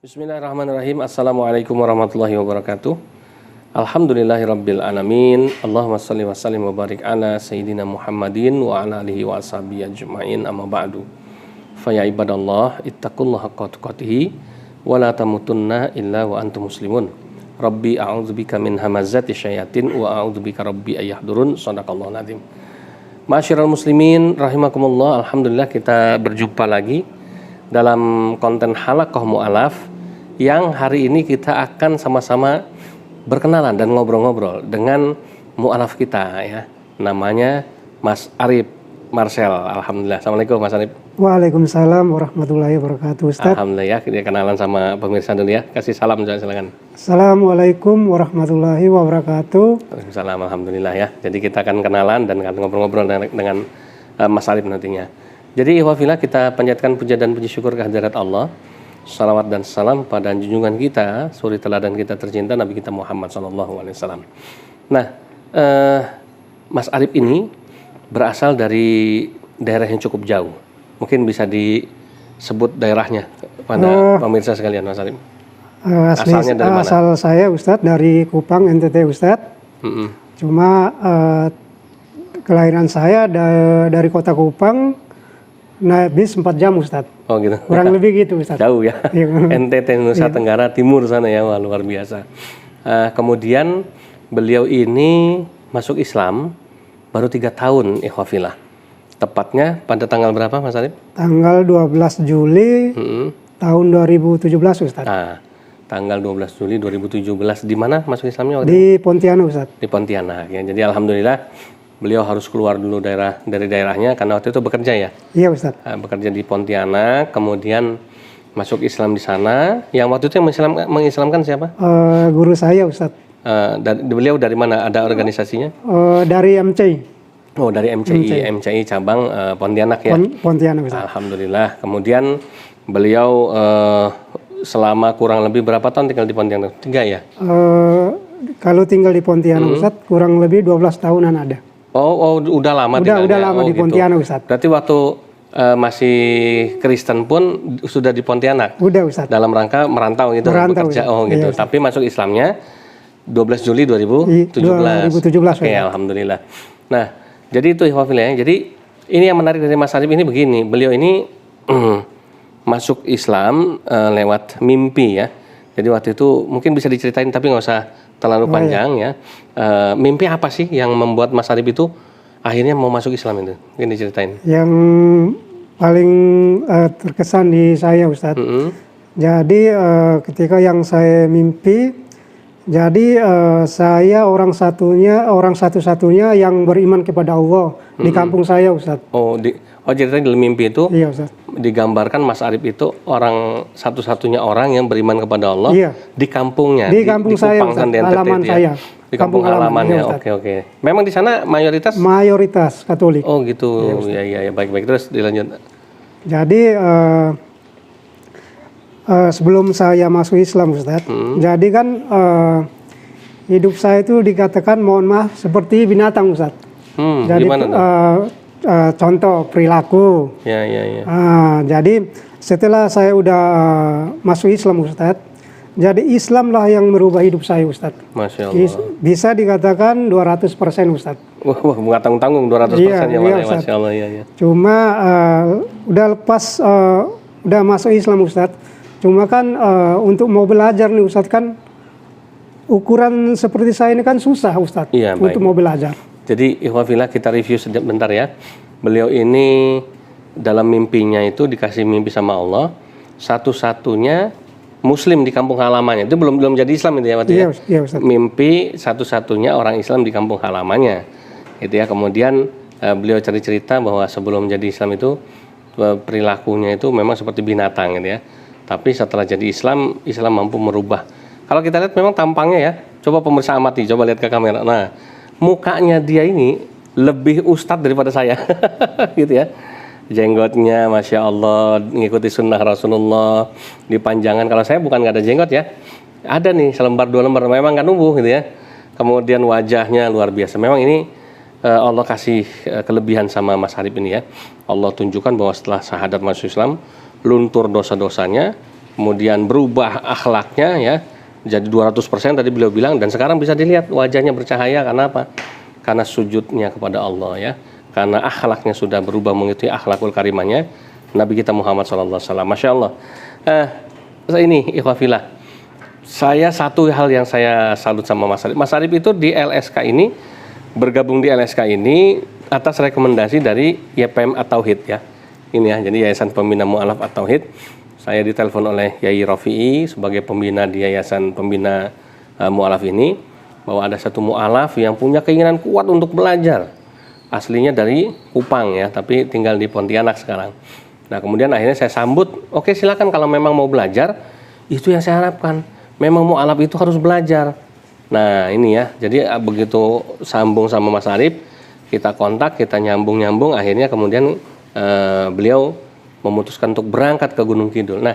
Bismillahirrahmanirrahim. Assalamualaikum warahmatullahi wabarakatuh. Alhamdulillahirabbil alamin. Allahumma shalli wa sallim wa barik ala sayyidina Muhammadin wa ala alihi wa ashabihi ajmain. Amma ba'du. Fa ya ibadallah, ittaqullaha haqqa tuqatih wa la tamutunna illa wa antum muslimun. Rabbi a'udzubika min hamazati syayatin wa a'udzubika rabbi ayahdurun. Shadaqallahul azim. Ma'asyiral muslimin rahimakumullah. Alhamdulillah kita berjumpa lagi dalam konten Halaqah Mu'alaf yang hari ini kita akan sama-sama berkenalan dan ngobrol-ngobrol dengan mu'alaf kita ya. Namanya Mas Arif Marcel. Alhamdulillah. Assalamualaikum Mas Arif. Waalaikumsalam warahmatullahi wabarakatuh Ustaz. Alhamdulillah ya, kita kenalan sama pemirsa dulu ya. Kasih salam silakan. Assalamualaikum warahmatullahi wabarakatuh. Waalaikumsalam, alhamdulillah ya. Jadi kita akan kenalan dan akan ngobrol-ngobrol dengan Mas Arif nantinya. Jadi ihwafillah, kita panjatkan puja dan puji syukur kehadirat Allah. Salawat dan salam pada junjungan kita, suri teladan kita tercinta Nabi kita Muhammad SAW. Nah, Mas Arif ini berasal dari daerah yang cukup jauh. Mungkin bisa disebut daerahnya pada pemirsa sekalian, Mas Arif. Asalnya dari mana? Asal saya Ustadz dari Kupang, NTT Ustadz. Cuma kelahiran saya dari kota Kupang. Naik bis 4 jam Ustadz. Oh gitu. Kurang lebih gitu Ustadz. Jauh ya. NTT Nusa Tenggara Timur sana ya, wah, luar biasa. Kemudian beliau ini masuk Islam baru 3 tahun ikhwafillah. Tepatnya pada tanggal berapa Mas Arif? Tanggal 12 Juli tahun 2017 Ustadz. Nah, tanggal 12 Juli 2017 di mana masuk Islamnya? Di Pontianak Ustadz. Di Pontianak ya. Jadi alhamdulillah beliau harus keluar dulu dari daerahnya karena waktu itu bekerja ya. Iya Ustadz. Bekerja di Pontianak, kemudian masuk Islam di sana. Yang waktu itu yang mengislamkan siapa? Guru saya Ustadz. Beliau dari mana? Ada organisasinya? Dari MCI. Oh, dari MCI cabang Pontianak ya. Pontianak Ustadz. Alhamdulillah. Kemudian beliau selama kurang lebih berapa tahun tinggal di Pontianak? 3 ya? Kalau tinggal di Pontianak Ustadz kurang lebih 12 tahunan ada. Oh, udah lama tinggalnya. Udah lama di Pontianak Ustadz. Berarti waktu masih Kristen pun sudah di Pontianak? Udah Ustadz. Dalam rangka merantau gitu, bekerja. Ustadz. Oh gitu. Iya, tapi masuk Islamnya 12 Juli 2017. Oke, alhamdulillah. Nah, jadi itu ihwafillah ya. Jadi ini yang menarik dari Mas Arif ini begini. Beliau ini masuk Islam lewat mimpi ya. Jadi waktu itu mungkin bisa diceritain tapi nggak usah terlalu panjang ya. Mimpi apa sih yang membuat Mas Arif itu akhirnya mau masuk Islam itu? Mungkin diceritain. Yang paling terkesan di saya Ustadz. Jadi ketika yang saya mimpi, jadi saya orang satu-satunya yang beriman kepada Allah di kampung saya Ustadz. Oh ceritanya dalam mimpi itu iya, Ustaz. Digambarkan Mas Arif itu orang satu-satunya orang yang beriman kepada Allah di kampungnya. Di kampung saya, Ustaz, halaman saya. Di kampung halamannya, oke. Memang di sana mayoritas? Mayoritas Katolik. Oh gitu, ya, baik. Terus dilanjut. Jadi sebelum saya masuk Islam Ustaz, jadi kan hidup saya itu dikatakan mohon maaf seperti binatang Ustaz. Jadi contoh perilaku. Ya. Jadi setelah saya udah masuk Islam Ustadz, jadi Islamlah yang merubah hidup saya Ustadz. Masya Allah. Bisa dikatakan 200% Ustadz. Wah, nggak tanggung-tanggung 200% ya, Masya Allah ya. Cuma udah lepas, udah masuk Islam Ustadz. Cuma kan untuk mau belajar nih Ustadz kan ukuran seperti saya ini kan susah Ustadz untuk mau belajar. Jadi ikhwafillah kita review sebentar ya. Beliau ini dalam mimpinya itu dikasih mimpi sama Allah, satu-satunya Muslim di kampung halamannya. Itu belum jadi Islam itu ya waktu Iya, Ustaz. Mimpi satu-satunya orang Islam di kampung halamannya. Itu ya. Kemudian beliau cerita bahwa sebelum jadi Islam itu perilakunya itu memang seperti binatang gitu ya. Tapi setelah jadi Islam mampu merubah. Kalau kita lihat memang tampangnya ya. Coba pemirsa amati, coba lihat ke kamera. Nah, mukanya dia ini lebih ustadz daripada saya gitu ya. Jenggotnya Masya Allah ngikuti sunnah Rasulullah, dipanjangan. Kalau saya bukan nggak ada jenggot ya, ada nih selembar 2 lembar, memang nggak numbuh gitu ya. Kemudian wajahnya luar biasa. Memang ini Allah kasih kelebihan sama Mas Arif ini ya. Allah tunjukkan bahwa setelah syahadat masuk Islam, luntur dosa-dosanya, kemudian berubah akhlaknya ya, jadi 200% tadi beliau bilang, dan sekarang bisa dilihat wajahnya bercahaya karena apa? Karena sujudnya kepada Allah ya, karena akhlaknya sudah berubah mengikuti akhlakul karimahnya Nabi kita Muhammad SAW. Masya Allah. Ini ikhwafillah, saya satu hal yang saya salut sama Mas Arif. Mas Arif itu di LSK ini, bergabung di LSK ini atas rekomendasi dari YPM At-Tauhid ya. Ini ya, jadi Yayasan Pembina Mu'alaf At-Tauhid. Saya ditelepon oleh Yai Rafi'i sebagai pembina di Yayasan Pembina Mu'alaf ini, bahwa ada satu mu'alaf yang punya keinginan kuat untuk belajar. Aslinya dari Kupang ya, tapi tinggal di Pontianak sekarang. Nah kemudian akhirnya saya sambut, oke silakan kalau memang mau belajar, itu yang saya harapkan. Memang mu'alaf itu harus belajar. Nah ini ya, jadi begitu sambung sama Mas Arif, kita kontak, kita nyambung, akhirnya kemudian beliau memutuskan untuk berangkat ke Gunung Kidul. Nah,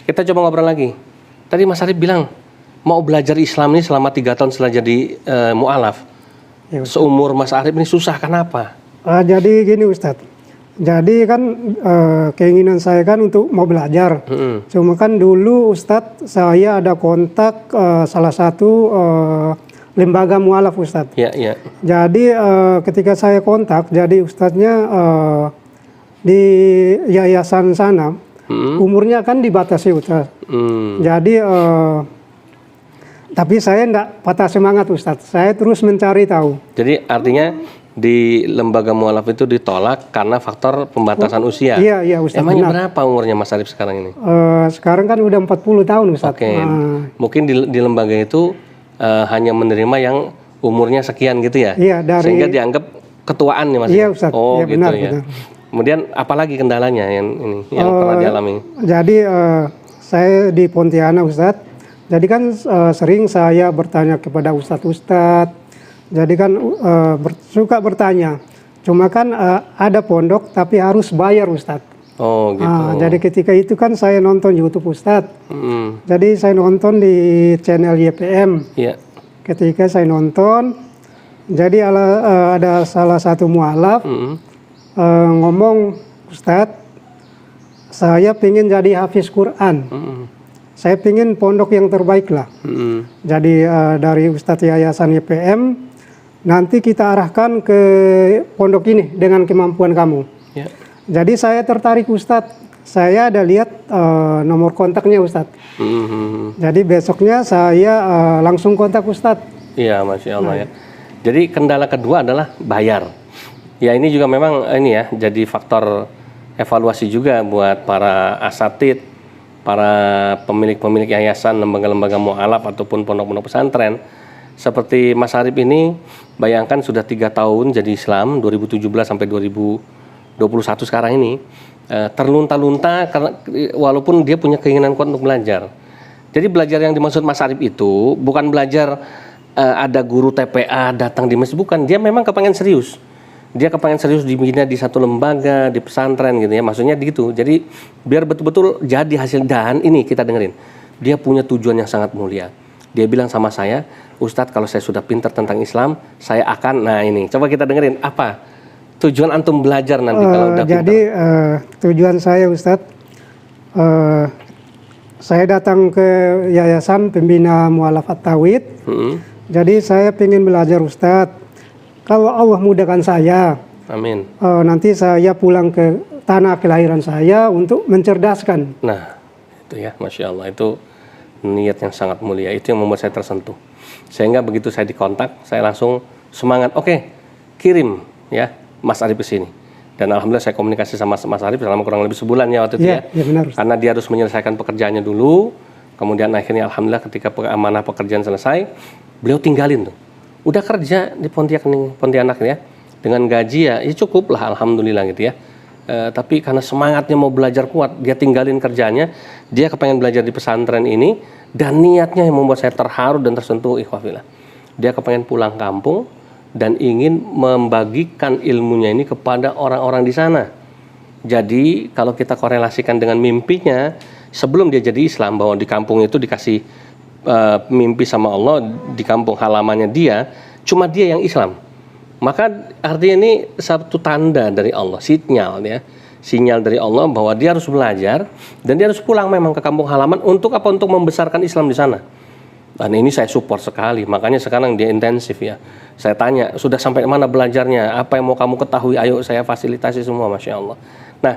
kita coba ngobrol lagi. Tadi Mas Arif bilang mau belajar Islam ini selama 3 tahun setelah jadi mu'alaf. Ya, seumur Mas Arif ini susah, kenapa? Jadi gini Ustadz, jadi kan keinginan saya kan untuk mau belajar. Cuma kan dulu Ustadz saya ada kontak salah satu lembaga mu'alaf Ustadz. Ya, ya. Jadi ketika saya kontak, jadi Ustadznya di yayasan sana umurnya kan dibatasi Ustadz. Jadi tapi saya enggak patah semangat Ustadz. Saya terus mencari tahu. Jadi artinya di lembaga mu'alaf itu ditolak karena faktor pembatasan usia. Iya, iya Ustadz. Emangnya berapa umurnya Mas Arif sekarang ini? Sekarang kan udah 40 tahun Ustadz. Oke. Mungkin di lembaga itu hanya menerima yang umurnya sekian gitu ya? Iya, sehingga dianggap ketuaan nih Mas? Iya Ustadz. Oh ya, gitu benar, ya. benar. Kemudian apalagi kendalanya yang pernah dialami? Jadi saya di Pontianak Ustadz. Jadi kan sering saya bertanya kepada Ustadz. Jadi kan suka bertanya. Cuma kan ada pondok tapi harus bayar Ustadz. Oh gitu. Jadi ketika itu kan saya nonton YouTube Ustadz. Jadi saya nonton di channel YPM. Iya. Ketika saya nonton, jadi ada salah satu mu'alaf ngomong, Ustadz, saya pengen jadi hafiz Quran. Saya pengen pondok yang terbaik lah. Jadi dari Ustadz Yayasan YPM, nanti kita arahkan ke pondok ini dengan kemampuan kamu. Ya. Jadi saya tertarik Ustadz. Saya ada lihat nomor kontaknya Ustadz. Jadi besoknya saya langsung kontak Ustadz. Iya, Masya Allah ya. Jadi kendala kedua adalah bayar. Ya ini juga memang ini ya, jadi faktor evaluasi juga buat para asatid, para pemilik-pemilik yayasan, lembaga-lembaga mu'alaf ataupun pondok-pondok pesantren. Seperti Mas Arif ini, bayangkan sudah 3 tahun jadi Islam, 2017 sampai 2021 sekarang ini, terlunta-lunta karena walaupun dia punya keinginan kuat untuk belajar. Jadi belajar yang dimaksud Mas Arif itu bukan belajar ada guru TPA datang di masjid, bukan. Dia memang kepengen serius. Dia kepengen serius dibina di satu lembaga, di pesantren gitu ya, maksudnya gitu. Jadi biar betul-betul jadi hasil, dan ini kita dengerin. Dia punya tujuan yang sangat mulia. Dia bilang sama saya, Ustadz kalau saya sudah pintar tentang Islam, saya akan, nah ini, coba kita dengerin apa tujuan antum belajar nanti kalau udah pintar. Jadi tujuan saya Ustadz, saya datang ke Yayasan Pembina Mu'alaf At-Tauhid. Jadi saya ingin belajar Ustadz. Kalau Allah mudahkan saya, amin. Nanti saya pulang ke tanah kelahiran saya untuk mencerdaskan. Nah, itu ya, Masya Allah, itu niat yang sangat mulia. Itu yang membuat saya tersentuh. Sehingga begitu saya dikontak, saya langsung semangat. Oke, kirim ya Mas Arif ke sini. Dan alhamdulillah saya komunikasi sama Mas Arif selama kurang lebih sebulan ya waktu itu ya. Ya benar. Karena dia harus menyelesaikan pekerjaannya dulu. Kemudian akhirnya alhamdulillah ketika amanah pekerjaan selesai, beliau tinggalin tuh. Udah kerja di Pontianak ya, dengan gaji ya cukup lah alhamdulillah gitu ya. Tapi karena semangatnya mau belajar kuat, dia tinggalin kerjanya, dia kepengen belajar di pesantren ini, dan niatnya yang membuat saya terharu dan tersentuh ikhwafillah. Dia kepengen pulang kampung dan ingin membagikan ilmunya ini kepada orang-orang di sana. Jadi kalau kita korelasikan dengan mimpinya sebelum dia jadi Islam, bahwa di kampung itu dikasih mimpi sama Allah, di kampung halamannya dia, cuma dia yang Islam. Maka artinya ini satu tanda dari Allah, sinyal ya. sinyal dari Allah bahwa dia harus belajar dan dia harus pulang memang ke kampung halaman untuk apa? Untuk membesarkan Islam di sana. Dan ini saya support sekali, makanya sekarang dia intensif ya. Saya tanya, sudah sampai mana belajarnya? Apa yang mau kamu ketahui? Ayo saya fasilitasi semua, Masya Allah. Nah,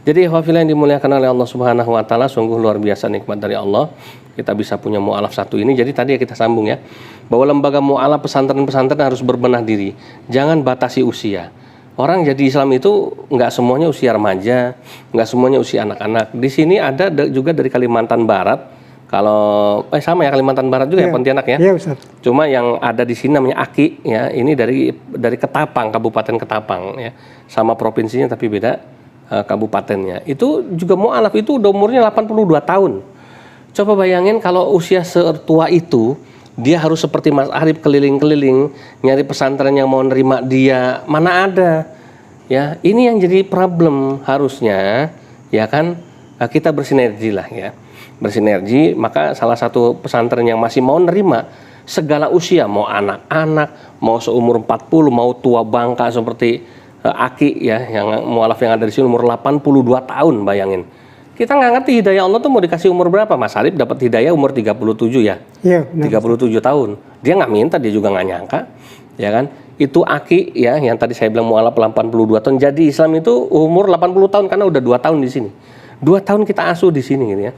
jadi ikhwafillah yang dimuliakan oleh Allah Subhanahu Wa Taala, sungguh luar biasa nikmat dari Allah. Kita bisa punya mu'alaf satu ini. Jadi tadi kita sambung ya, bahwa lembaga mu'alaf pesantren-pesantren harus berbenah diri. Jangan batasi usia. Orang jadi Islam itu nggak semuanya usia remaja, nggak semuanya usia anak-anak. Di sini ada juga dari Kalimantan Barat. Kalau sama ya, Kalimantan Barat juga ya, Pontianak ya. Iya, Ustaz. Cuma yang ada di sini namanya Aki ya. Ini dari Ketapang, Kabupaten Ketapang ya. Sama provinsinya tapi beda kabupatennya. Itu juga mu'alaf itu udah umurnya 82 tahun. Coba bayangin kalau usia setua itu dia harus seperti Mas Arif keliling-keliling nyari pesantren yang mau nerima dia, mana ada. Ya, ini yang jadi problem harusnya ya kan, kita bersinergi lah ya. Bersinergi, maka salah satu pesantren yang masih mau nerima segala usia, mau anak-anak, mau seumur 40, mau tua bangka seperti Aki ya, yang mu'alaf yang ada di sini umur 82 tahun, bayangin. Kita nggak ngerti hidayah Allah tuh mau dikasih umur berapa. Mas Arif dapat hidayah umur 37 ya. Iya, 37 tahun. Dia nggak minta, dia juga nggak nyangka. Ya kan? Itu Aki ya, yang tadi saya bilang mu'alaf 82 tahun. Jadi Islam itu umur 80 tahun karena udah 2 tahun di sini. 2 tahun kita asuh di sini gitu ya.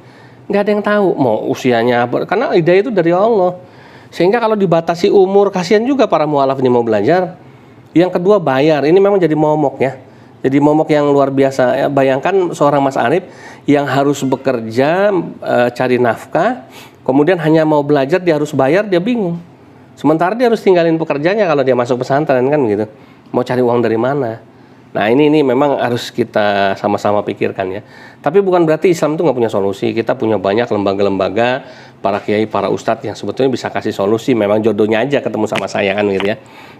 Nggak ada yang tahu mau usianya apa, karena hidayah itu dari Allah. Sehingga kalau dibatasi umur, kasihan juga para mu'alaf ini mau belajar. Yang kedua bayar, ini memang jadi momok ya. Jadi momok yang luar biasa ya. Bayangkan seorang Mas Arif yang harus bekerja, cari nafkah, kemudian hanya mau belajar dia harus bayar, dia bingung. Sementara dia harus tinggalin pekerjaannya kalau dia masuk pesantren kan gitu. Mau cari uang dari mana? Nah ini memang harus kita sama-sama pikirkan ya. Tapi bukan berarti Islam itu nggak punya solusi. Kita punya banyak lembaga-lembaga, para kiai, para ustadz yang sebetulnya bisa kasih solusi. Memang jodohnya aja ketemu sama saya kan gitu ya.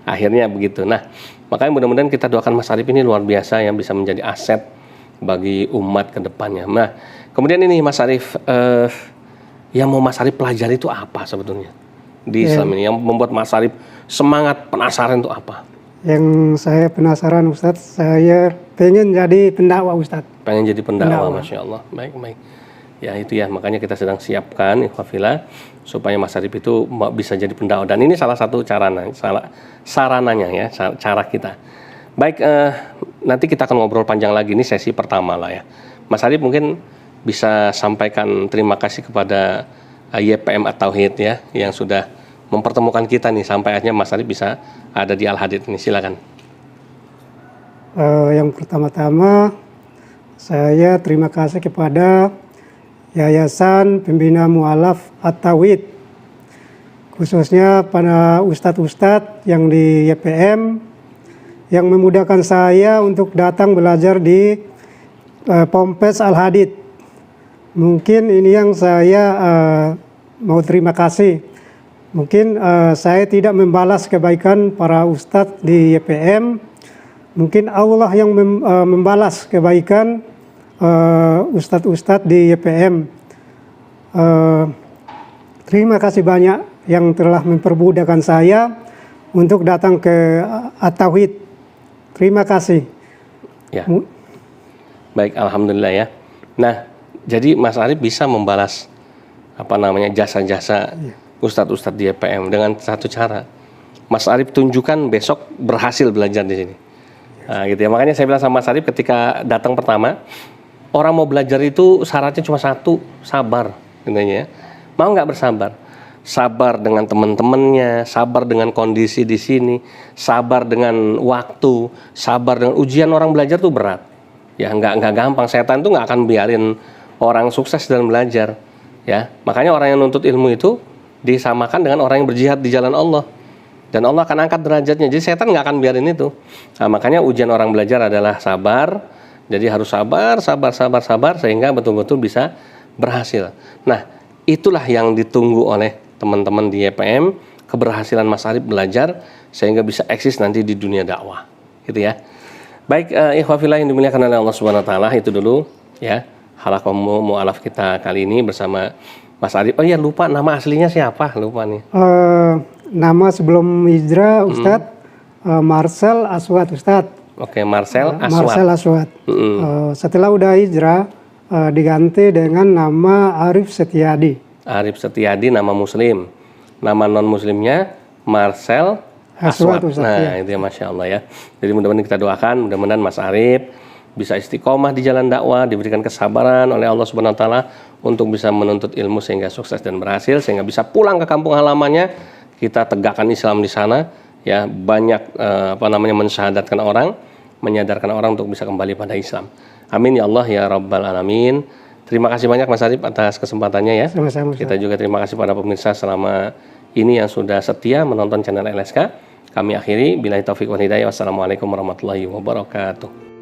Akhirnya begitu. Nah makanya mudah-mudahan kita doakan Mas Arif ini luar biasa yang bisa menjadi aset bagi umat ke depannya. Nah kemudian ini Mas Arif, yang mau Mas Arif pelajari itu apa sebetulnya di Islam ini? Yang membuat Mas Arif semangat, penasaran itu apa? Yang saya penasaran Ustadz, saya pengen jadi pendakwah Ustadz. Pengen jadi pendakwah, Masya Allah. Baik. Ya itu ya, makanya kita sedang siapkan ikhwafillah supaya Mas Arif itu bisa jadi pendakwah. Dan ini salah satu sarananya ya, cara kita. Baik, nanti kita akan ngobrol panjang lagi, ini sesi pertama lah ya. Mas Arif mungkin bisa sampaikan terima kasih kepada YPM At-Tauhid ya, yang sudah mempertemukan kita nih sampai akhirnya Mas Arif bisa ada di Al-Hadid ini. Silakan. Yang pertama-tama saya terima kasih kepada Yayasan Pembina Mu'alaf At-Tauhid, khususnya pada ustadz-ustadz yang di YPM yang memudahkan saya untuk datang belajar di Ponpes Al-Hadid. Mungkin ini yang saya mau terima kasih. Mungkin saya tidak membalas kebaikan para ustadz di YPM. Mungkin Allah yang membalas kebaikan ustadz-ustadz di YPM. Terima kasih banyak yang telah mempermudahkan saya untuk datang ke At-Tauhid. Terima kasih. Ya. Baik, alhamdulillah ya. Nah, jadi Mas Arif bisa membalas jasa-jasa ustadz-ustadz di YPM dengan satu cara. Mas Arif tunjukkan besok berhasil belajar di sini. Nah, gitu ya. Makanya saya bilang sama Mas Arif ketika datang pertama, orang mau belajar itu syaratnya cuma satu, sabar, intinya. Mau nggak bersabar? Sabar dengan teman-temannya, sabar dengan kondisi di sini, sabar dengan waktu, sabar dengan ujian. Orang belajar tuh berat. Ya nggak gampang. Setan tuh nggak akan biarin orang sukses dalam belajar. Ya, makanya orang yang nuntut ilmu itu disamakan dengan orang yang berjihad di jalan Allah. Dan Allah akan angkat derajatnya. Jadi setan nggak akan biarin itu. Nah, makanya ujian orang belajar adalah sabar. Jadi harus sabar sehingga betul-betul bisa berhasil. Nah, itulah yang ditunggu oleh teman-teman di YPM, keberhasilan Mas Arif belajar sehingga bisa eksis nanti di dunia dakwah. Gitu ya. Baik, ikhwafillah yang dimuliakan oleh Allah Subhanahu wa taala, itu dulu ya. Halaqah mu'alaf kita kali ini bersama Mas Arif. Oh iya, lupa nama aslinya siapa? Lupa nih. Nama sebelum hijrah Ustadz Marcel Aswad Ustadz. Oke, Marcel Aswad. Marcel Aswad. Setelah udah hijrah diganti dengan nama Arif Setiadi. Arif Setiadi nama muslim. Nama non muslimnya Marcel Aswad. Nah, itu ya, Masya Allah ya. Jadi mudah-mudahan kita doakan, mudah-mudahan Mas Arif bisa istiqomah di jalan dakwah, diberikan kesabaran oleh Allah Subhanahu wa taala untuk bisa menuntut ilmu sehingga sukses dan berhasil, sehingga bisa pulang ke kampung halamannya. Kita tegakkan Islam di sana, ya, banyak mensyahadatkan orang, menyadarkan orang untuk bisa kembali pada Islam. Amin ya Allah ya Rabbal alamin. Terima kasih banyak Mas Arif atas kesempatannya ya. Sama-sama. Kita juga terima kasih pada pemirsa selama ini yang sudah setia menonton channel LSK. Kami akhiri, billahi taufiq wal hidayah. Wassalamualaikum warahmatullahi wabarakatuh.